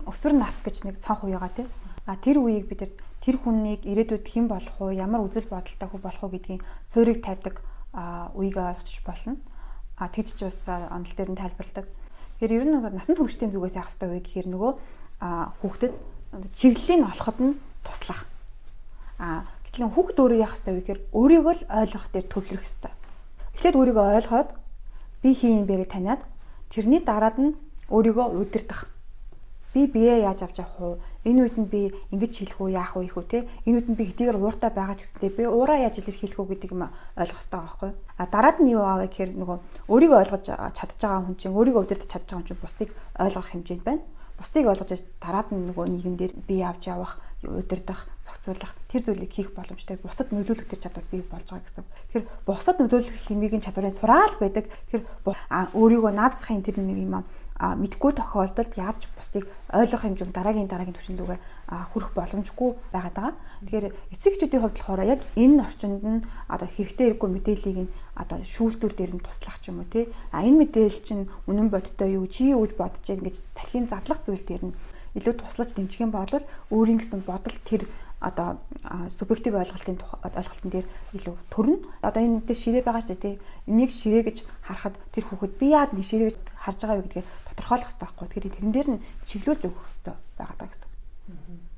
өсвөр нас гэж нэг цонх үе байгаа тийм. Тэр үеийг бид тэр хүнийг ирээдүйд хэн болох уу, ямар үзэл бодолтой хүн болох уу гэдгийн суурийг тавьдаг үеийг ойлгож болно. Тэгж ч бас онол дээр нь тайлбарладаг. Тэгэхээр ер нь насан туршидын зүгээс яах ёстой вэ гэхээр нөгөө хүүхдэд чиглэлийн олоход нь туслах. Гэтэл хүүхд өөрөө яах ёстой вэ гэхээр өөрийгөө л ойлгох дээр төвлөрөх ёстой. Эхлээд өөрийгөө ойлгоод би хин юм бэ гэж таниад тэрний дараад нь өөрийгөө удирдах. Би биеэ яаж авч явах уу? Энэ үед нь би ингэж хэлэх үү, яах вэ их үү те? Энэ үед нь би хэдийгээр ууртай байгаа ч гэсэндээ би уураа яаж илэрхийлэх үү гэдэг юм ойлгох хэрэгтэй байгаа байхгүй юу? Дараад нь юу аавэ гэхээр нөгөө өөрийгөө ойлгож чадж байгаа хүн чинь, өөрийгөө удирдах чадж байгаа хүн чинь бусдыг ойлгох хэмжээнд байна. Бусдыг ойлгож дараад нь нөгөө нийгэмдэр бие авч явах, удирдах, зохицуулах тэр зүйлийг хийх боломжтой. Бусдад нөлөөлөх тэр чадвар бий болж байгаа гэсэн. Тэгэхээр бусдад нөлөөлөх хэмжээгийн чадварын сураал байдаг. Тэгэхээр өөрийгөө наадсахын тэр нэг юм мэдгүй тохиолдолд яаж бусдыг ойлгох хэмжээнд дараагийн түвшинлүүгээ хүрэх боломжгүй байгаад байгаа. Тэгэхээр эцэг эхчүүдийн хувьд болохоор яг энэ орчинд нь хэрэгтэй хэрэггүй мэдээллийг нь шүүлтүүр дээр нь туслах ч юм уу тий. Энэ мэдээлэл чинь үнэн бодтой юу, чи юу гэж бодож байна гэж тархин задлах зүйл дээр нь илүү туслаж дэмжих юм бол өөрийн гэсэн бодол тэр субъектив ойлголтын дээр илүү төрнө. Энэ дээр ширээ байгаа шүү дээ. Энийг ширээ гэж харахад тэр хүүхэд би яад нэг ширээ гэж харж байгаа юу гэдгийг тодорхойлох хэрэгтэй байхгүй. Тэгэхээр тэрэн дээр нь чиглүүлж өгөх хэрэгтэй байгаа даа гэсэн.